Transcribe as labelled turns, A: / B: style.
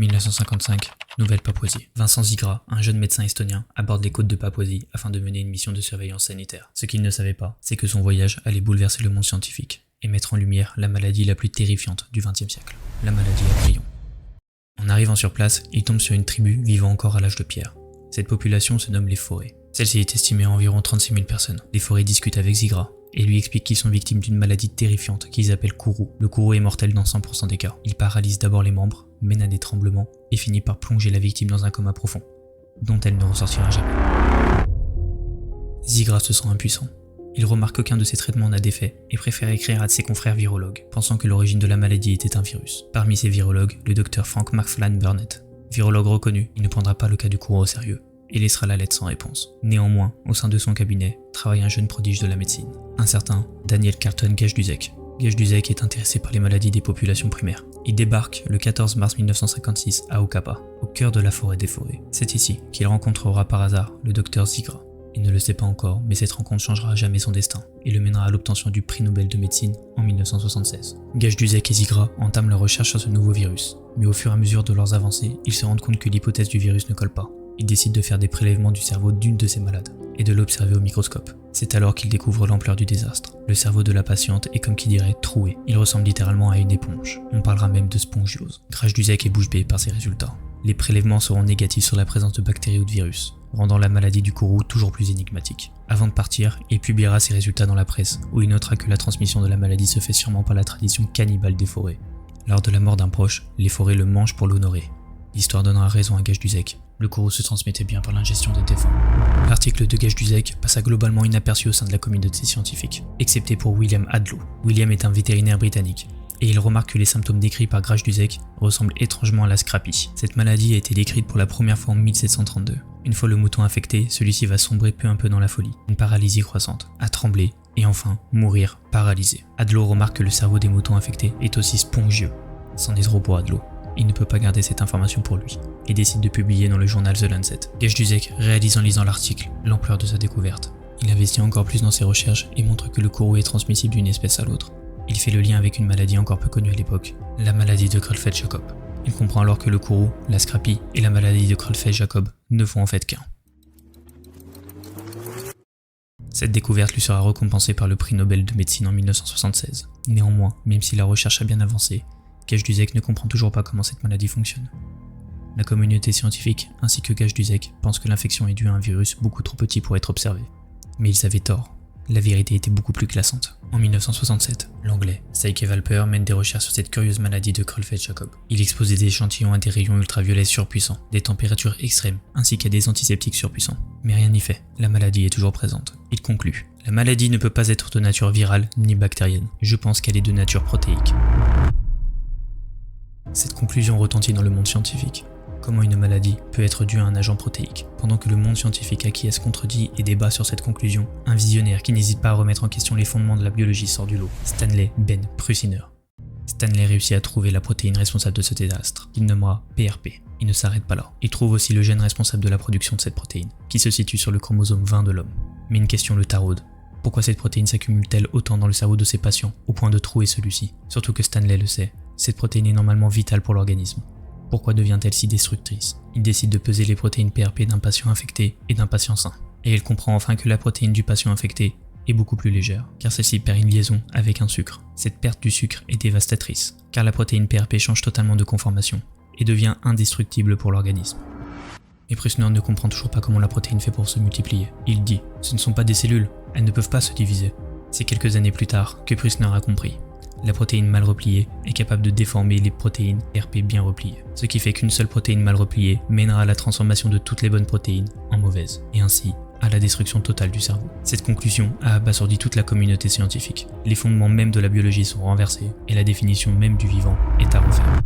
A: 1955, Nouvelle-Papouasie. Vincent Zigra, un jeune médecin estonien, aborde les côtes de Papouasie afin de mener une mission de surveillance sanitaire. Ce qu'il ne savait pas, c'est que son voyage allait bouleverser le monde scientifique et mettre en lumière la maladie la plus terrifiante du XXe siècle, la maladie à prions. En arrivant sur place, il tombe sur une tribu vivant encore à l'âge de pierre. Cette population se nomme les Forêts. Celle-ci est estimée à environ 36 000 personnes. Les Forêts discutent avec Zigra et lui expliquent qu'ils sont victimes d'une maladie terrifiante qu'ils appellent kourou. Le kourou est mortel dans 100% des cas. Il paralyse d'abord les membres, mène à des tremblements et finit par plonger la victime dans un coma profond, dont elle ne ressortira jamais. Zigra se sent impuissant. Il remarque qu'aucun de ses traitements n'a d'effet et préfère écrire à ses confrères virologues, pensant que l'origine de la maladie était un virus. Parmi ces virologues, le docteur Frank McFarlane Burnett. Virologue reconnu, il ne prendra pas le cas du kourou au sérieux et laissera la lettre sans réponse. Néanmoins, au sein de son cabinet, travaille un jeune prodige de la médecine, un certain Daniel Carlton Gajdušek. Gajdušek est intéressé par les maladies des populations primaires. Il débarque le 14 mars 1956 à Okapa, au cœur de la forêt des Forêts. C'est ici qu'il rencontrera par hasard le docteur Zigra. Il ne le sait pas encore, mais cette rencontre changera à jamais son destin et le mènera à l'obtention du prix Nobel de médecine en 1976. Gajdušek et Zigra entament leur recherche sur ce nouveau virus, mais au fur et à mesure de leurs avancées, ils se rendent compte que l'hypothèse du virus ne colle pas. Ils décident de faire des prélèvements du cerveau d'une de ces malades et de l'observer au microscope. C'est alors qu'ils découvrent l'ampleur du désastre. Le cerveau de la patiente est comme qui dirait troué. Il ressemble littéralement à une éponge. On parlera même de spongiose. Gajdušek est bouche bée par ces résultats. Les prélèvements seront négatifs sur la présence de bactéries ou de virus, rendant la maladie du kourou toujours plus énigmatique. Avant de partir, il publiera ses résultats dans la presse, où il notera que la transmission de la maladie se fait sûrement par la tradition cannibale des Forêts. Lors de la mort d'un proche, les Forêts le mangent pour l'honorer. L'histoire donnera raison à Gajdušek. Le kourou se transmettait bien par l'ingestion des défunts. L'article de Gajdušek passa globalement inaperçu au sein de la communauté scientifique, excepté pour William Adlow. William est un vétérinaire britannique, et il remarque que les symptômes décrits par Gajdušek ressemblent étrangement à la scrapie. Cette maladie a été décrite pour la première fois en 1732. Une fois le mouton infecté, celui-ci va sombrer peu à peu dans la folie, une paralysie croissante, à trembler, et enfin mourir paralysé. Adlow remarque que le cerveau des moutons infectés est aussi spongieux. C'en est trop pour Adlow. Il ne peut pas garder cette information pour lui, et décide de publier dans le journal The Lancet. Gajdušek réalise en lisant l'article l'ampleur de sa découverte. Il investit encore plus dans ses recherches et montre que le kourou est transmissible d'une espèce à l'autre. Il fait le lien avec une maladie encore peu connue à l'époque, la maladie de Creutzfeldt-Jakob. Il comprend alors que le kourou, la scrapie et la maladie de Creutzfeldt-Jakob ne font en fait qu'un. Cette découverte lui sera récompensée par le prix Nobel de médecine en 1976. Néanmoins, même si la recherche a bien avancé, Gajdušek ne comprend toujours pas comment cette maladie fonctionne. La communauté scientifique ainsi que Gajdušek pensent que l'infection est due à un virus beaucoup trop petit pour être observé. Mais ils avaient tort. La vérité était beaucoup plus glaçante. En 1967, l'anglais Saike Valper mène des recherches sur cette curieuse maladie de Creutzfeldt-Jakob. Il expose des échantillons à des rayons ultraviolets surpuissants, des températures extrêmes, ainsi qu'à des antiseptiques surpuissants. Mais rien n'y fait, la maladie est toujours présente. Il conclut: la maladie ne peut pas être de nature virale ni bactérienne. Je pense qu'elle est de nature protéique. Cette conclusion retentit dans le monde scientifique. Comment une maladie peut être due à un agent protéique? Pendant que le monde scientifique acquiesce, contredit et débat sur cette conclusion, un visionnaire qui n'hésite pas à remettre en question les fondements de la biologie sort du lot, Stanley Ben Prusiner. Stanley réussit à trouver la protéine responsable de ce désastre, qu'il nommera PRP. Il ne s'arrête pas là. Il trouve aussi le gène responsable de la production de cette protéine, qui se situe sur le chromosome 20 de l'homme. Mais une question le taraude. Pourquoi cette protéine s'accumule-t-elle autant dans le cerveau de ses patients, au point de trouer celui-ci? Surtout que Stanley le sait, cette protéine est normalement vitale pour l'organisme. Pourquoi devient-elle si destructrice? Il décide de peser les protéines PRP d'un patient infecté et d'un patient sain. Et il comprend enfin que la protéine du patient infecté est beaucoup plus légère, car celle-ci perd une liaison avec un sucre. Cette perte du sucre est dévastatrice, car la protéine PRP change totalement de conformation et devient indestructible pour l'organisme. Mais Prusiner ne comprend toujours pas comment la protéine fait pour se multiplier. Il dit: ce ne sont pas des cellules, elles ne peuvent pas se diviser. C'est quelques années plus tard que Prusiner a compris. La protéine mal repliée est capable de déformer les protéines PRP bien repliées, ce qui fait qu'une seule protéine mal repliée mènera à la transformation de toutes les bonnes protéines en mauvaises, et ainsi à la destruction totale du cerveau. Cette conclusion a abasourdi toute la communauté scientifique. Les fondements même de la biologie sont renversés, et la définition même du vivant est à refaire.